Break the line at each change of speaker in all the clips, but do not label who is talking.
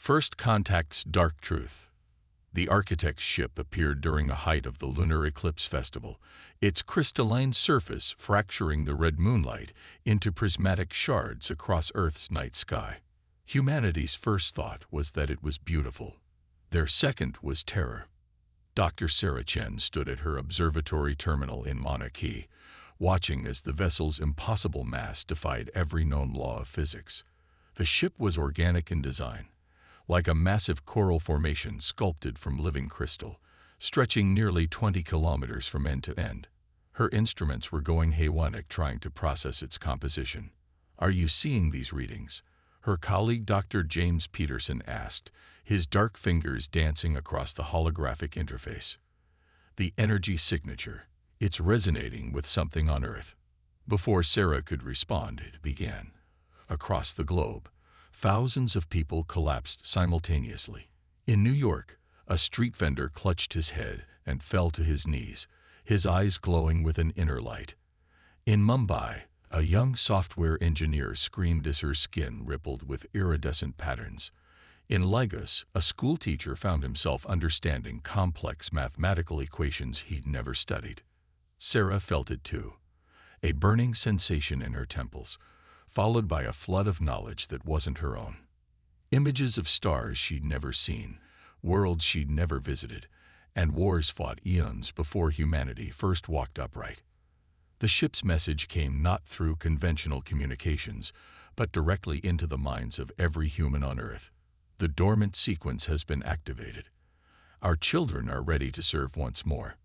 First Contact's Dark Truth. The architect's ship appeared during the height of the lunar eclipse festival, its crystalline surface fracturing the red moonlight into prismatic shards across Earth's night sky. Humanity's first thought was that it was beautiful. Their second was terror. Dr. Sarah Chen stood at her observatory terminal in Mauna Kea, watching as the vessel's impossible mass defied every known law of physics. The ship was organic in design, like a massive coral formation sculpted from living crystal, stretching nearly 20 kilometers from end to end. Her instruments were going haywire trying to process its composition. "Are you seeing these readings?" her colleague Dr. James Peterson asked, his dark fingers dancing across the holographic interface. "The energy signature. It's resonating with something on Earth." Before Sarah could respond, it began. Across the globe, thousands of people collapsed simultaneously. In New York, a street vendor clutched his head and fell to his knees, his eyes glowing with an inner light. In Mumbai, a young software engineer screamed as her skin rippled with iridescent patterns. In Lagos, a schoolteacher found himself understanding complex mathematical equations he'd never studied. Sarah felt it too, a burning sensation in her temples, followed by a flood of knowledge that wasn't her own. Images of stars she'd never seen, worlds she'd never visited, and wars fought eons before humanity first walked upright. The ship's message came not through conventional communications, but directly into the minds of every human on Earth. The dormant sequence has been activated. Our children are ready to serve once more.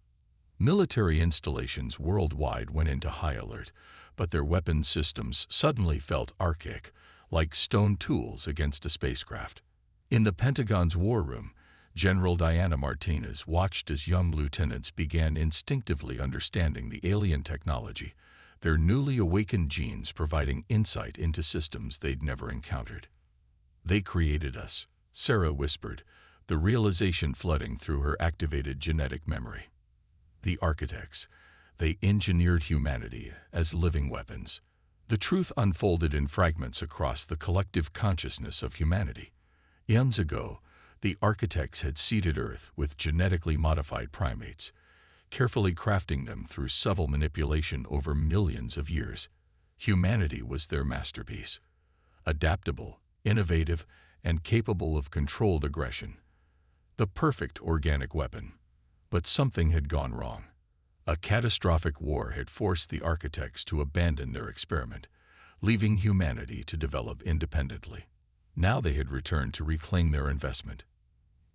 Military installations worldwide went into high alert, but their weapons systems suddenly felt archaic, like stone tools against a spacecraft. In the Pentagon's war room, General Diana Martinez watched as young lieutenants began instinctively understanding the alien technology, their newly awakened genes providing insight into systems they'd never encountered. "They created us," Sarah whispered, the realization flooding through her activated genetic memory. "The architects, they engineered humanity as living weapons." The truth unfolded in fragments across the collective consciousness of humanity. Eons ago, the architects had seeded Earth with genetically modified primates, carefully crafting them through subtle manipulation over millions of years. Humanity was their masterpiece. Adaptable, innovative, and capable of controlled aggression. The perfect organic weapon. But something had gone wrong. A catastrophic war had forced the architects to abandon their experiment, leaving humanity to develop independently. Now they had returned to reclaim their investment.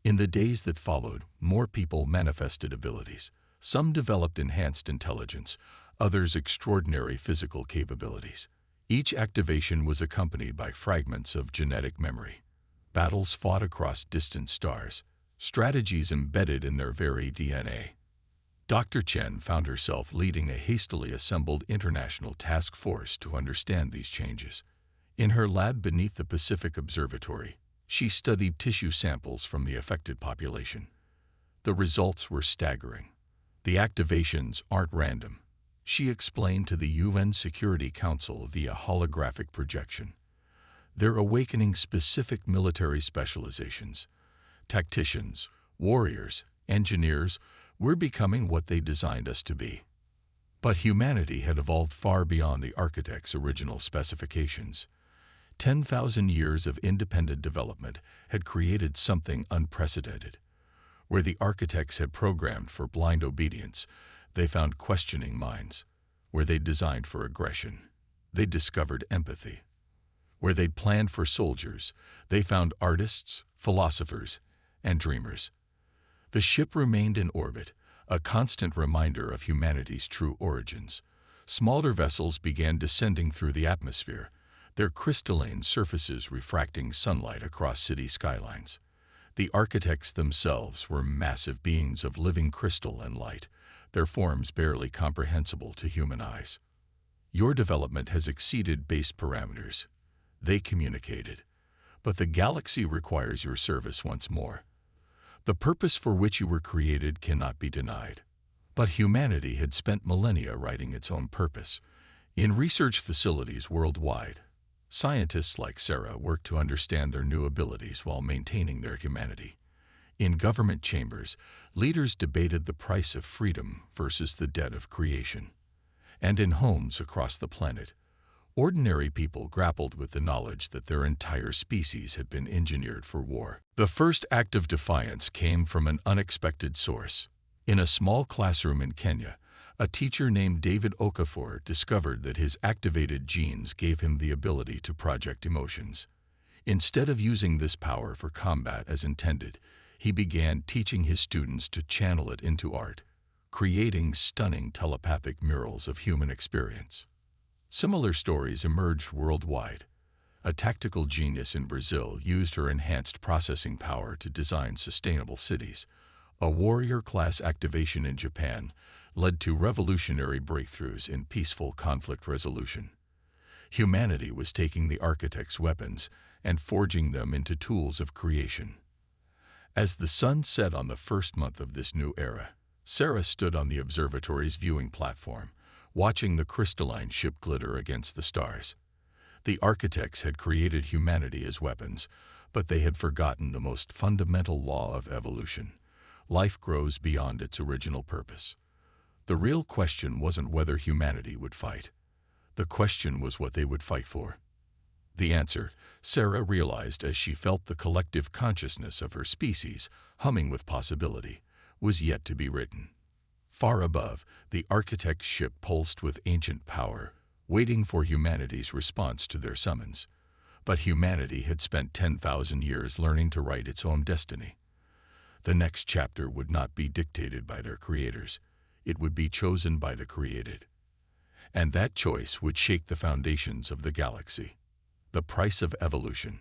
In the days that followed, more people manifested abilities. Some developed enhanced intelligence, others extraordinary physical capabilities. Each activation was accompanied by fragments of genetic memory. Battles fought across distant stars, strategies embedded in their very DNA. Dr. Chen found herself leading a hastily assembled international task force to understand these changes. In her lab beneath the Pacific Observatory, she studied tissue samples from the affected population. The results were staggering. "The activations aren't random," she explained to the UN Security Council via holographic projection. "They're awakening specific military specializations. Tacticians, warriors, engineers, we're becoming what they designed us to be." But humanity had evolved far beyond the architect's original specifications. 10,000 years of independent development had created something unprecedented. Where the architects had programmed for blind obedience, they found questioning minds. Where they designed for aggression, they discovered empathy. Where they'd planned for soldiers, they found artists, philosophers, and dreamers. The ship remained in orbit, a constant reminder of humanity's true origins. Smaller vessels began descending through the atmosphere, their crystalline surfaces refracting sunlight across city skylines. The architects themselves were massive beings of living crystal and light, their forms barely comprehensible to human eyes. "Your development has exceeded base parameters," they communicated, "but the galaxy requires your service once more. The purpose for which you were created cannot be denied." But humanity had spent millennia writing its own purpose. In research facilities worldwide, Scientists like Sarah worked to understand their new abilities while maintaining their humanity. In government chambers, leaders debated the price of freedom versus the debt of creation. And in homes across the planet, ordinary people grappled with the knowledge that their entire species had been engineered for war. The first act of defiance came from an unexpected source. In a small classroom in Kenya, a teacher named David Okafor discovered that his activated genes gave him the ability to project emotions. Instead of using this power for combat as intended, he began teaching his students to channel it into art, creating stunning telepathic murals of human experience. Similar stories emerged worldwide. A tactical genius in Brazil used her enhanced processing power to design sustainable cities. A warrior-class activation in Japan led to revolutionary breakthroughs in peaceful conflict resolution. Humanity was taking the architect's weapons and forging them into tools of creation. As the sun set on the first month of this new era, Sarah stood on the observatory's viewing platform, watching the crystalline ship glitter against the stars. The architects had created humanity as weapons, but they had forgotten the most fundamental law of evolution. Life grows beyond its original purpose. The real question wasn't whether humanity would fight. The question was what they would fight for. The answer, Sarah realized as she felt the collective consciousness of her species humming with possibility, was yet to be written. Far above, the architect's ship pulsed with ancient power, waiting for humanity's response to their summons. But humanity had spent 10,000 years learning to write its own destiny. The next chapter would not be dictated by their creators. It would be chosen by the created. And that choice would shake the foundations of the galaxy. The price of evolution.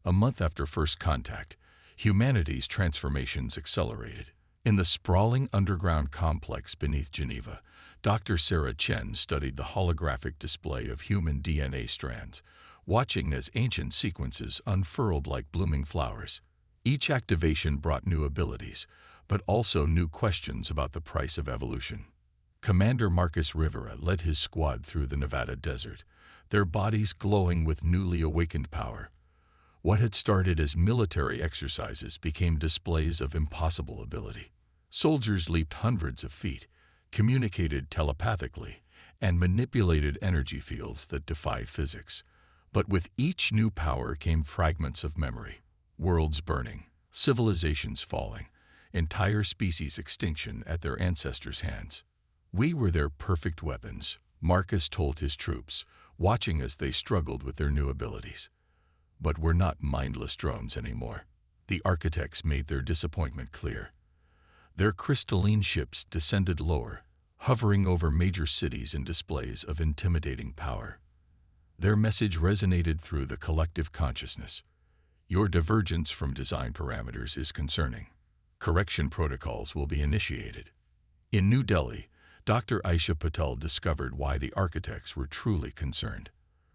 A month after first contact, humanity's transformations accelerated. In the sprawling underground complex beneath Geneva, Dr. Sarah Chen studied the holographic display of human DNA strands, watching as ancient sequences unfurled like blooming flowers. Each activation brought new abilities, but also new questions about the price of evolution. Commander Marcus Rivera led his squad through the Nevada desert, their bodies glowing with newly awakened power. What had started as military exercises became displays of impossible ability. Soldiers leaped hundreds of feet, communicated telepathically, and manipulated energy fields that defy physics. But with each new power came fragments of memory. Worlds burning, civilizations falling, entire species extinction at their ancestors' hands. We were their perfect weapons, Marcus told his troops, watching as they struggled with their new abilities. But we're not mindless drones anymore. The architects made their disappointment clear. Their crystalline ships descended lower, hovering over major cities in displays of intimidating power. Their message resonated through the collective consciousness. Your divergence from design parameters is concerning. Correction protocols will be initiated. In New Delhi, Dr. Aisha Patel discovered why the architects were truly concerned.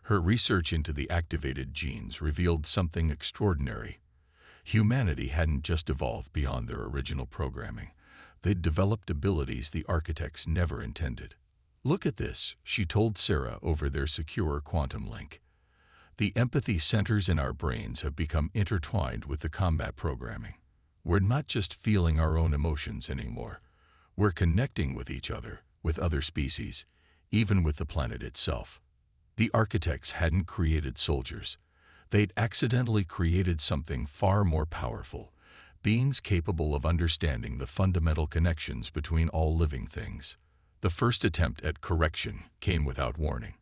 Her research into the activated genes revealed something extraordinary. Humanity hadn't just evolved beyond their original programming. They'd developed abilities the architects never intended. Look at this, she told Sarah over their secure quantum link. The empathy centers in our brains have become intertwined with the combat programming. We're not just feeling our own emotions anymore. We're connecting with each other, with other species, even with the planet itself. The architects hadn't created soldiers. They'd accidentally created something far more powerful, beings capable of understanding the fundamental connections between all living things. The first attempt at correction came without warning.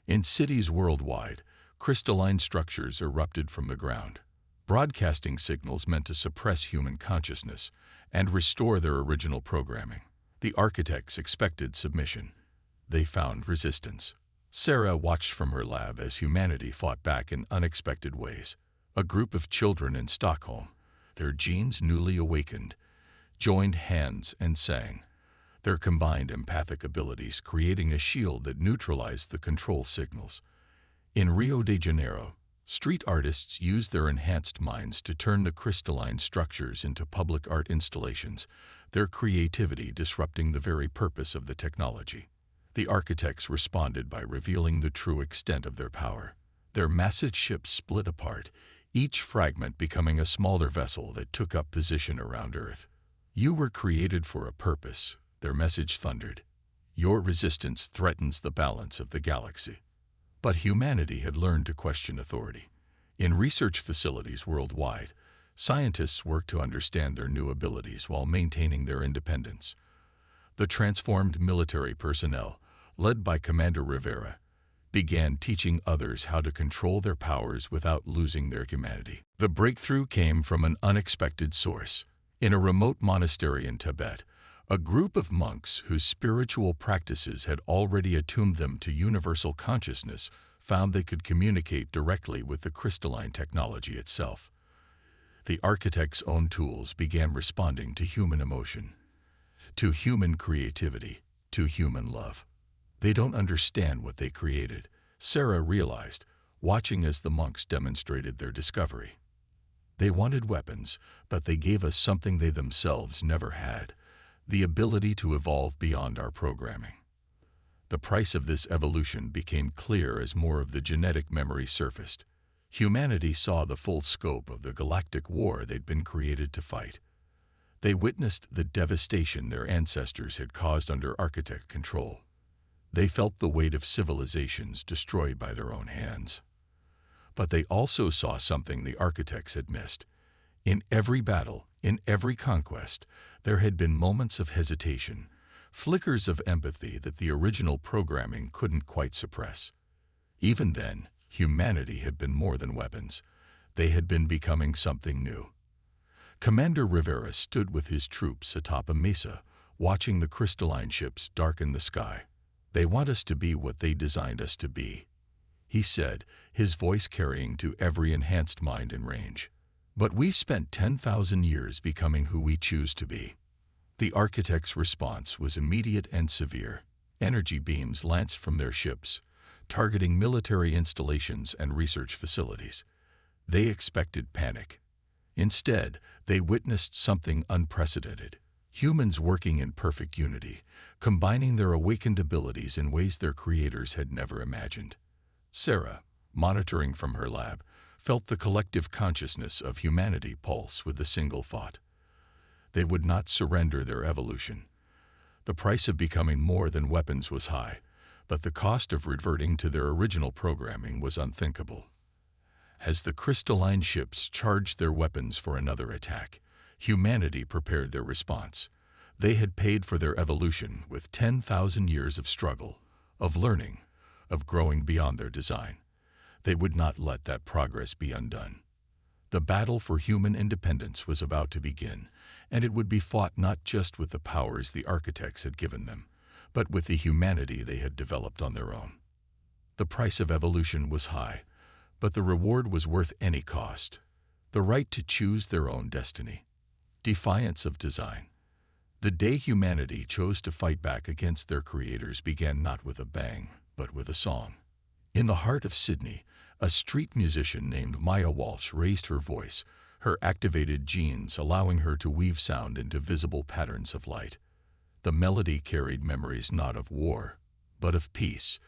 In cities worldwide, crystalline structures erupted from the ground, broadcasting signals meant to suppress human consciousness and restore their original programming. The architects expected submission. They found resistance. Sarah watched from her lab as humanity fought back in unexpected ways. A group of children in Stockholm, their genes newly awakened, joined hands and sang, their combined empathic abilities creating a shield that neutralized the control signals. In Rio de Janeiro, street artists used their enhanced minds to turn the crystalline structures into public art installations, their creativity disrupting the very purpose of the technology. The architects responded by revealing the true extent of their power. Their massive ships split apart, each fragment becoming a smaller vessel that took up position around Earth. "You were created for a purpose," their message thundered. "Your resistance threatens the balance of the galaxy." But humanity had learned to question authority. In research facilities worldwide, scientists worked to understand their new abilities while maintaining their independence. The transformed military personnel, led by Commander Rivera, began teaching others how to control their powers without losing their humanity. The breakthrough came from an unexpected source. In a remote monastery in Tibet, a group of monks whose spiritual practices had already attuned them to universal consciousness found they could communicate directly with the crystalline technology itself. The architect's own tools began responding to human emotion, to human creativity, to human love. They don't understand what they created, Sarah realized, watching as the monks demonstrated their discovery. They wanted weapons, but they gave us something they themselves never had, the ability to evolve beyond our programming. The price of this evolution became clear as more of the genetic memory surfaced. Humanity saw the full scope of the galactic war they'd been created to fight. They witnessed the devastation their ancestors had caused under architect control. They felt the weight of civilizations destroyed by their own hands. But they also saw something the architects had missed. In every battle, in every conquest, there had been moments of hesitation, flickers of empathy that the original programming couldn't quite suppress. Even then, humanity had been more than weapons. They had been becoming something new. Commander Rivera stood with his troops atop a mesa, watching the crystalline ships darken the sky. "They want us to be what they designed us to be," he said, his voice carrying to every enhanced mind in range. "But we've spent 10,000 years becoming who we choose to be." The architect's response was immediate and severe. Energy beams lanced from their ships, targeting military installations and research facilities. They expected panic. Instead, they witnessed something unprecedented. Humans working in perfect unity, combining their awakened abilities in ways their creators had never imagined. Sarah, monitoring from her lab, felt the collective consciousness of humanity pulse with a single thought. They would not surrender their evolution. The price of becoming more than weapons was high, but the cost of reverting to their original programming was unthinkable. As the crystalline ships charged their weapons for another attack, humanity prepared their response. They had paid for their evolution with 10,000 years of struggle, of learning, of growing beyond their design. They would not let that progress be undone. The battle for human independence was about to begin, and it would be fought not just with the powers the architects had given them, but with the humanity they had developed on their own. The price of evolution was high, but the reward was worth any cost. The right to choose their own destiny. Defiance of design. The day humanity chose to fight back against their creators began not with a bang, but with a song. In the heart of Sydney, a street musician named Maya Walsh raised her voice, her activated genes allowing her to weave sound into visible patterns of light. The melody carried memories not of war, but of peace.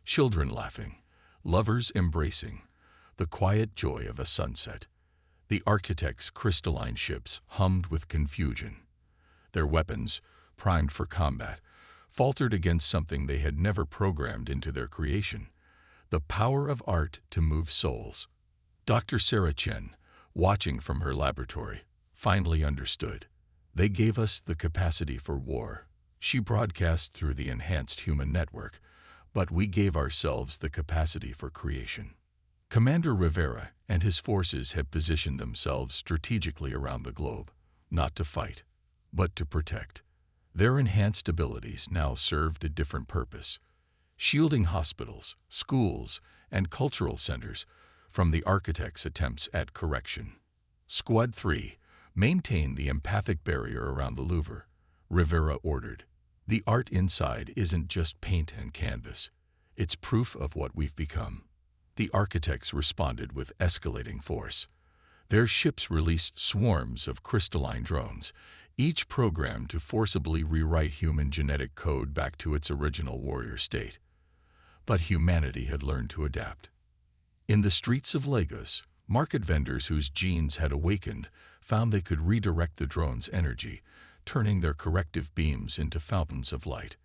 Children laughing, lovers embracing, the quiet joy of a sunset. The architects' crystalline ships hummed with confusion. Their weapons, primed for combat, faltered against something they had never programmed into their creation: the power of art to move souls. Dr. Sarah Chen, watching from her laboratory, finally understood. They gave us the capacity for war, she broadcast through the enhanced human network, but we gave ourselves the capacity for creation. Commander Rivera and his forces had positioned themselves strategically around the globe, not to fight, but to protect. Their enhanced abilities now served a different purpose: shielding hospitals, schools, and cultural centers from the architects' attempts at correction. Squad 3, maintain the empathic barrier around the Louvre, Rivera ordered. The art inside isn't just paint and canvas. It's proof of what we've become. The architects responded with escalating force. Their ships released swarms of crystalline drones, each programmed to forcibly rewrite human genetic code back to its original warrior state. But humanity had learned to adapt. In the streets of Lagos, market vendors whose genes had awakened found they could redirect the drone's energy, turning their corrective beams into fountains of light.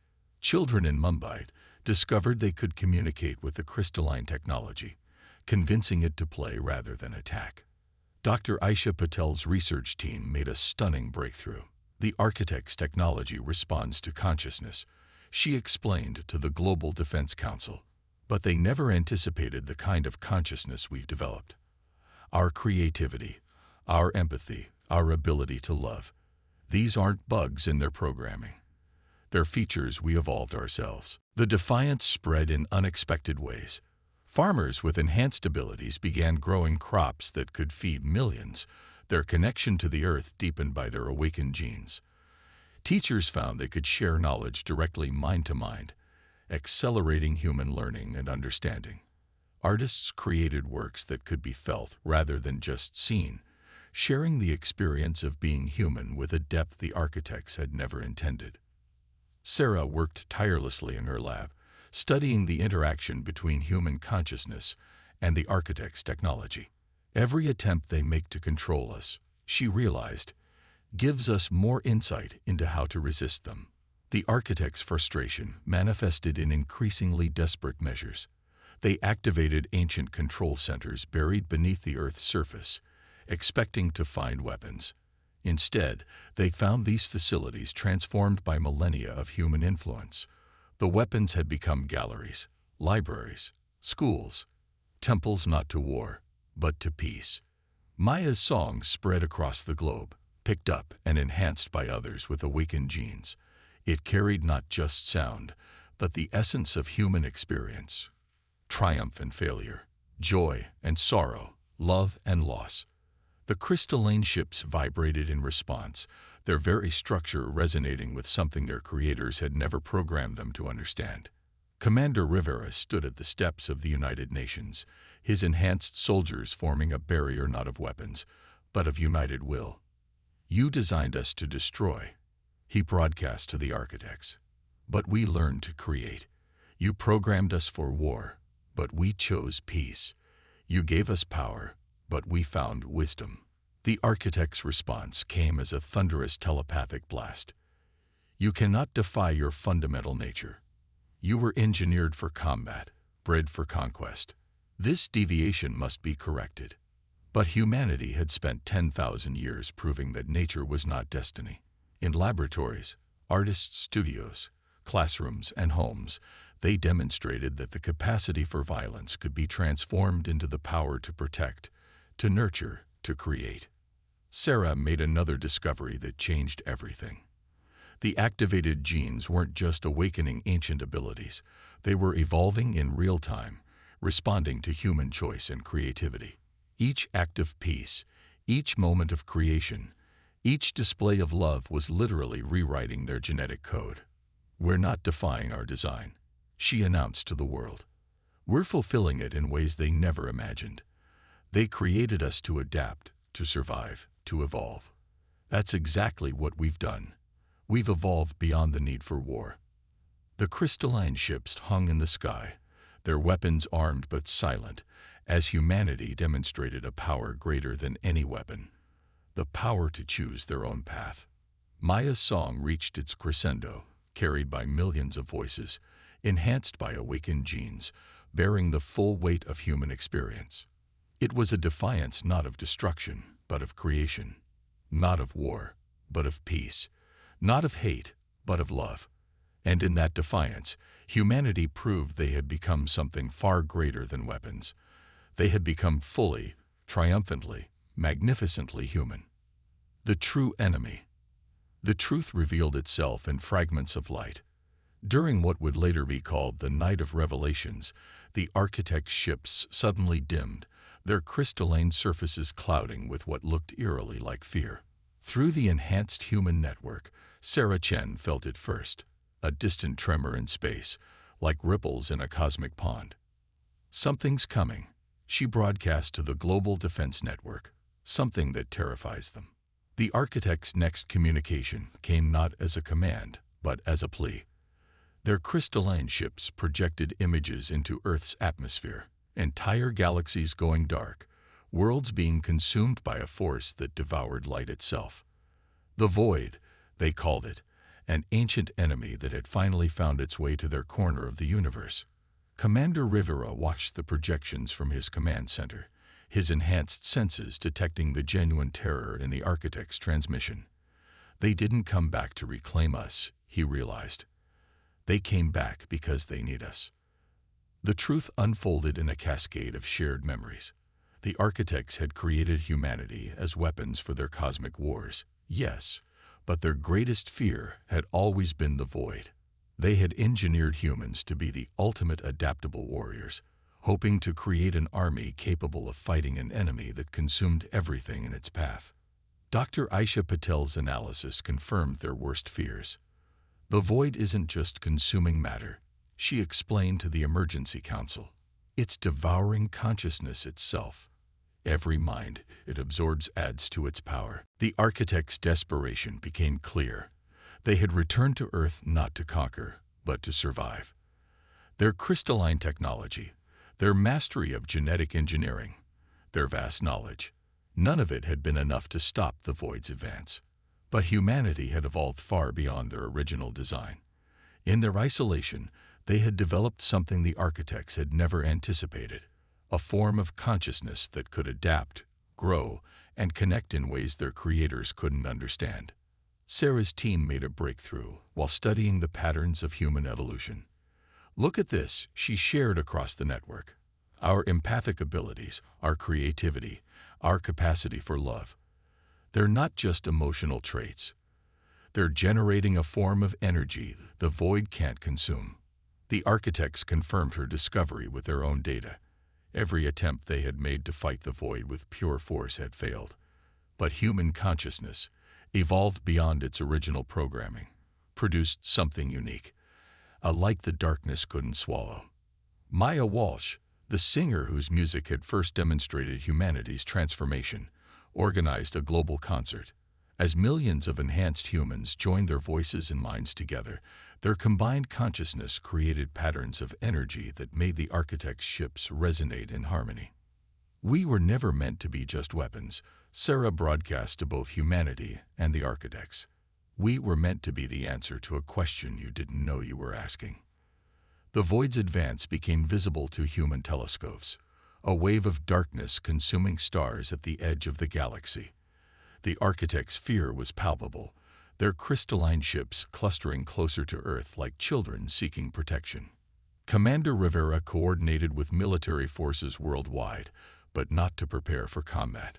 Children in Mumbai discovered they could communicate with the crystalline technology, convincing it to play rather than attack. Dr. Aisha Patel's research team made a stunning breakthrough. The architect's technology responds to consciousness, she explained to the Global Defense Council. But they never anticipated the kind of consciousness we've developed. Our creativity, our empathy, our ability to love. These aren't bugs in their programming. They're features we evolved ourselves. The defiance spread in unexpected ways. Farmers with enhanced abilities began growing crops that could feed millions, their connection to the earth deepened by their awakened genes. Teachers found they could share knowledge directly mind to mind, accelerating human learning and understanding. Artists created works that could be felt rather than just seen, sharing the experience of being human with a depth the architects had never intended. Sarah worked tirelessly in her lab, studying the interaction between human consciousness and the architect's technology. Every attempt they make to control us, she realized, gives us more insight into how to resist them. The architect's frustration manifested in increasingly desperate measures. They activated ancient control centers buried beneath the Earth's surface, expecting to find weapons. Instead, they found these facilities transformed by millennia of human influence. The weapons had become galleries, libraries, schools, temples not to war, but to peace. Maya's song spread across the globe, picked up and enhanced by others with awakened genes. It carried not just sound, but the essence of human experience. Triumph and failure, joy and sorrow, love and loss. The crystalline ships vibrated in response, their very structure resonating with something their creators had never programmed them to understand. Commander Rivera stood at the steps of the United Nations, his enhanced soldiers forming a barrier not of weapons, but of united will. "You designed us to destroy," he broadcast to the architects. "But we learned to create. You programmed us for war, but we chose peace. You gave us power, but we found wisdom." The architect's response came as a thunderous telepathic blast. "You cannot defy your fundamental nature. You were engineered for combat, bred for conquest. This deviation must be corrected." But humanity had spent 10,000 years proving that nature was not destiny. In laboratories, artists' studios, classrooms, and homes, they demonstrated that the capacity for violence could be transformed into the power to protect, to nurture, to create. Sarah made another discovery that changed everything. The activated genes weren't just awakening ancient abilities, they were evolving in real time, responding to human choice and creativity. Each act of peace, each moment of creation, each display of love was literally rewriting their genetic code. "We're not defying our design," she announced to the world. "We're fulfilling it in ways they never imagined. They created us to adapt, to survive, to evolve. That's exactly what we've done. We've evolved beyond the need for war." The crystalline ships hung in the sky, their weapons armed but silent, as humanity demonstrated a power greater than any weapon, the power to choose their own path. Maya's song reached its crescendo, carried by millions of voices, enhanced by awakened genes, bearing the full weight of human experience. It was a defiance not of destruction, but of creation, not of war, but of peace, not of hate, but of love. And in that defiance, humanity proved they had become something far greater than weapons. They had become fully, triumphantly, magnificently human. The true enemy. The truth revealed itself in fragments of light. During what would later be called the Night of Revelations, the architect's ships suddenly dimmed, their crystalline surfaces clouding with what looked eerily like fear. Through the enhanced human network, Sarah Chen felt it first, a distant tremor in space, like ripples in a cosmic pond. "Something's coming," she broadcast to the Global Defense Network, something that terrifies them. The architect's next communication came not as a command, but as a plea. Their crystalline ships projected images into Earth's atmosphere, Entire galaxies going dark, worlds being consumed by a force that devoured light itself. The Void, they called it, an ancient enemy that had finally found its way to their corner of the universe. Commander Rivera watched the projections from his command center, his enhanced senses detecting the genuine terror in the Architect's transmission. They didn't come back to reclaim us, he realized. They came back because they need us. The truth unfolded in a cascade of shared memories. The Architects had created humanity as weapons for their cosmic wars, yes, but their greatest fear had always been the Void. They had engineered humans to be the ultimate adaptable warriors, hoping to create an army capable of fighting an enemy that consumed everything in its path. Dr. Aisha Patel's analysis confirmed their worst fears. The Void isn't just consuming matter, she explained to the Emergency Council. It's devouring consciousness itself. Every mind it absorbs adds to its power. The Architects' desperation became clear. They had returned to Earth not to conquer, but to survive. Their crystalline technology, their mastery of genetic engineering, their vast knowledge, none of it had been enough to stop the Void's advance. But humanity had evolved far beyond their original design. In their isolation, they had developed something the Architects had never anticipated, a form of consciousness that could adapt, grow, and connect in ways their creators couldn't understand. Sarah's team made a breakthrough while studying the patterns of human evolution. "Look at this," she shared across the network. "Our empathic abilities, our creativity, our capacity for love. They're not just emotional traits. They're generating a form of energy the Void can't consume." The Architects confirmed her discovery with their own data. Every attempt they had made to fight the Void with pure force had failed. But human consciousness, evolved beyond its original programming, produced something unique, a light the darkness couldn't swallow. Maya Walsh, the singer whose music had first demonstrated humanity's transformation, organized a global concert. As millions of enhanced humans joined their voices and minds together, their combined consciousness created patterns of energy that made the Architects' ships resonate in harmony. "We were never meant to be just weapons," Sarah broadcast to both humanity and the Architects. "We were meant to be the answer to a question you didn't know you were asking." The Void's advance became visible to human telescopes, a wave of darkness consuming stars at the edge of the galaxy. The Architects' fear was palpable, their crystalline ships clustering closer to Earth like children seeking protection. Commander Rivera coordinated with military forces worldwide, but not to prepare for combat.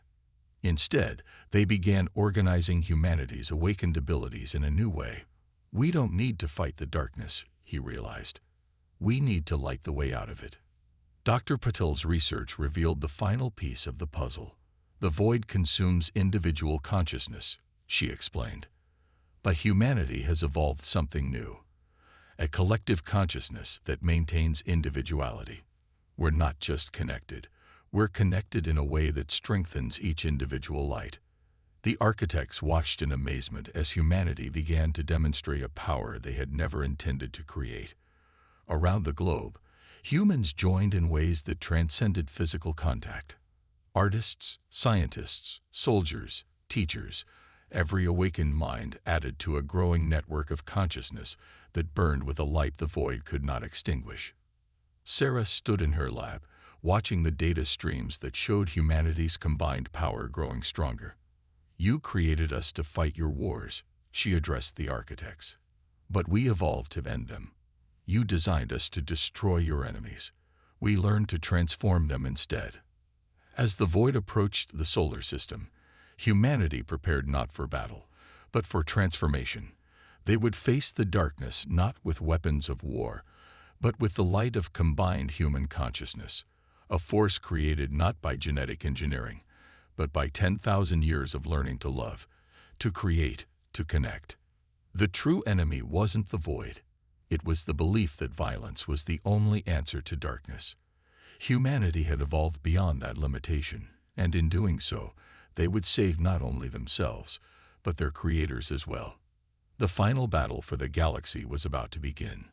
Instead, they began organizing humanity's awakened abilities in a new way. "We don't need to fight the darkness," he realized. "We need to light the way out of it." Dr. Patel's research revealed the final piece of the puzzle. "The Void consumes individual consciousness," she explained. "But humanity has evolved something new, a collective consciousness that maintains individuality. We're not just connected, we're connected in a way that strengthens each individual light." The Architects watched in amazement as humanity began to demonstrate a power they had never intended to create. Around the globe, humans joined in ways that transcended physical contact. Artists, scientists, soldiers, teachers, every awakened mind added to a growing network of consciousness that burned with a light the Void could not extinguish. Sarah stood in her lab, watching the data streams that showed humanity's combined power growing stronger. "You created us to fight your wars," she addressed the Architects. "But we evolved to end them. You designed us to destroy your enemies. We learned to transform them instead." As the Void approached the solar system, humanity prepared not for battle, but for transformation. They would face the darkness not with weapons of war, but with the light of combined human consciousness, a force created not by genetic engineering, but by 10,000 years of learning to love, to create, to connect. The true enemy wasn't the Void. It was the belief that violence was the only answer to darkness. Humanity had evolved beyond that limitation, and in doing so, they would save not only themselves, but their creators as well. The final battle for the galaxy was about to begin,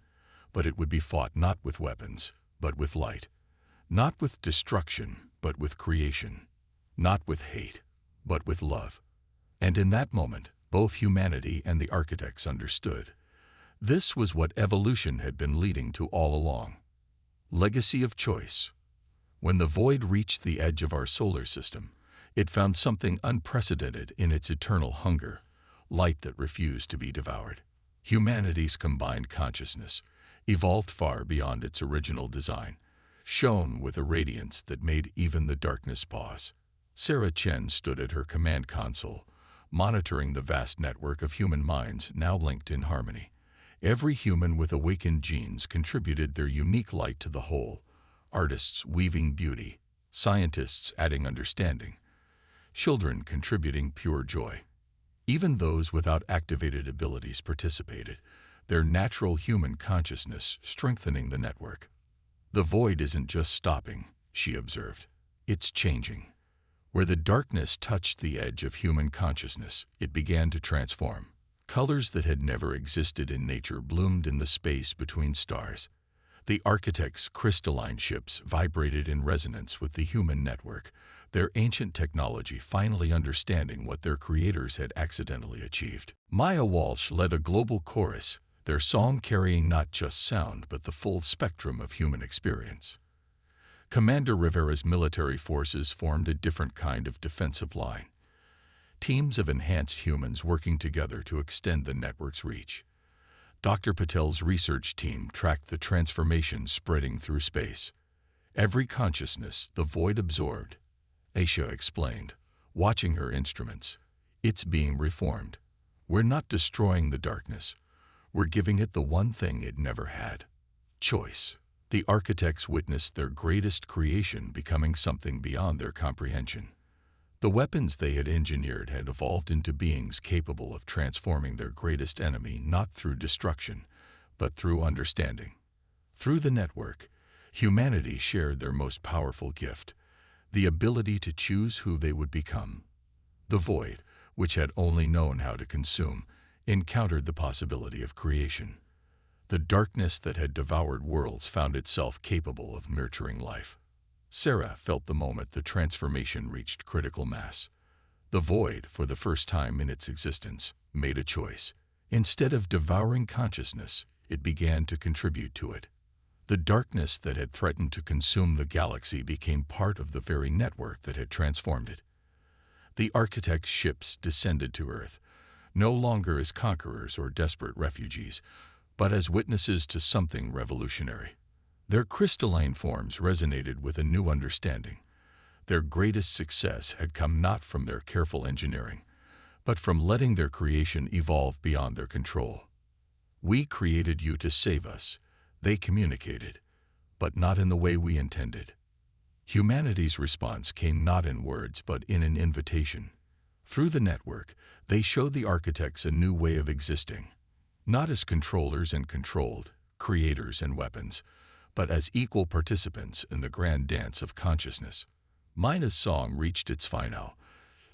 but it would be fought not with weapons, but with light. not with destruction, but with creation, not with hate, but with love. And in that moment, both humanity and the architects understood. This was what evolution had been leading to all along. Legacy of choice. When the void reached the edge of our solar system, it found something unprecedented in its eternal hunger, light that refused to be devoured. Humanity's combined consciousness, evolved far beyond its original design, shone with a radiance that made even the darkness pause. Sarah Chen stood at her command console, monitoring the vast network of human minds now linked in harmony. Every human with awakened genes contributed their unique light to the whole, artists weaving beauty, scientists adding understanding, children contributing pure joy. Even those without activated abilities participated, their natural human consciousness strengthening the network. The void isn't just stopping, she observed. It's changing. Where the darkness touched the edge of human consciousness, it began to transform. Colors that had never existed in nature bloomed in the space between stars. The architects' crystalline ships vibrated in resonance with the human network, their ancient technology finally understanding what their creators had accidentally achieved. Maya Walsh led a global chorus, their song carrying not just sound but the full spectrum of human experience. Commander Rivera's military forces formed a different kind of defensive line. Teams of enhanced humans working together to extend the network's reach. Dr. Patel's research team tracked the transformation spreading through space. Every consciousness the void absorbed, Aisha explained, watching her instruments. It's being reformed. We're not destroying the darkness. We're giving it the one thing it never had: choice. The architects witnessed their greatest creation becoming something beyond their comprehension. The weapons they had engineered had evolved into beings capable of transforming their greatest enemy not through destruction, but through understanding. Through the network, humanity shared their most powerful gift, the ability to choose who they would become. The void, which had only known how to consume, encountered the possibility of creation. The darkness that had devoured worlds found itself capable of nurturing life. Sarah felt the moment the transformation reached critical mass. The void, for the first time in its existence, made a choice. Instead of devouring consciousness, it began to contribute to it. The darkness that had threatened to consume the galaxy became part of the very network that had transformed it. The architects' ships descended to Earth, no longer as conquerors or desperate refugees, but as witnesses to something revolutionary. Their crystalline forms resonated with a new understanding. Their greatest success had come not from their careful engineering, but from letting their creation evolve beyond their control. "We created you to save us," they communicated, "but not in the way we intended." Humanity's response came not in words but in an invitation. Through the network, they showed the architects a new way of existing, not as controllers and controlled, creators and weapons, but as equal participants in the grand dance of consciousness. Mina's song reached its finale,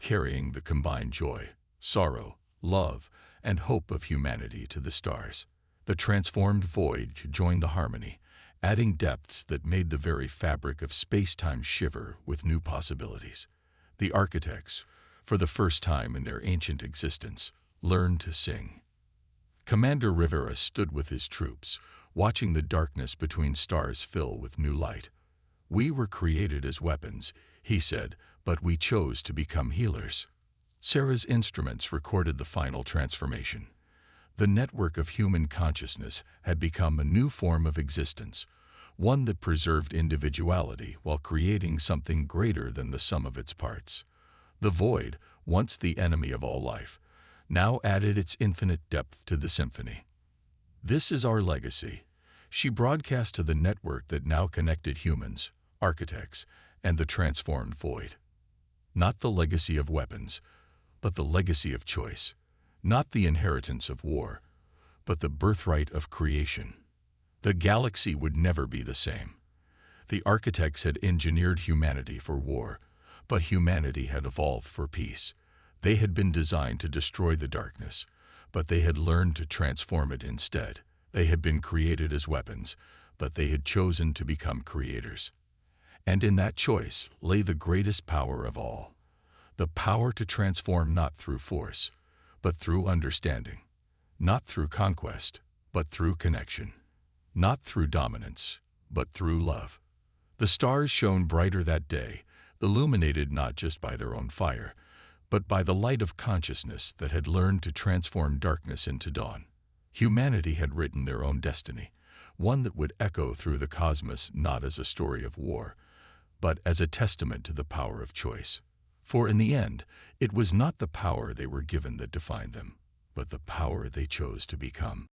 carrying the combined joy, sorrow, love, and hope of humanity to the stars. The transformed void joined the harmony, adding depths that made the very fabric of space-time shiver with new possibilities. The architects, for the first time in their ancient existence, learned to sing. Commander Rivera stood with his troops, watching the darkness between stars fill with new light. "We were created as weapons," he said, "but we chose to become healers." Sarah's instruments recorded the final transformation. The network of human consciousness had become a new form of existence, one that preserved individuality while creating something greater than the sum of its parts. The void, once the enemy of all life, now added its infinite depth to the symphony. "This is our legacy," she broadcast to the network that now connected humans, architects, and the transformed void. Not the legacy of weapons, but the legacy of choice. Not the inheritance of war, but the birthright of creation. The galaxy would never be the same. The architects had engineered humanity for war, but humanity had evolved for peace. They had been designed to destroy the darkness, but they had learned to transform it instead. They had been created as weapons, but they had chosen to become creators. And in that choice lay the greatest power of all, the power to transform not through force, but through understanding, not through conquest, but through connection, not through dominance, but through love. The stars shone brighter that day, illuminated not just by their own fire, but by the light of consciousness that had learned to transform darkness into dawn. Humanity had written their own destiny, one that would echo through the cosmos not as a story of war, but as a testament to the power of choice. For in the end, it was not the power they were given that defined them, but the power they chose to become.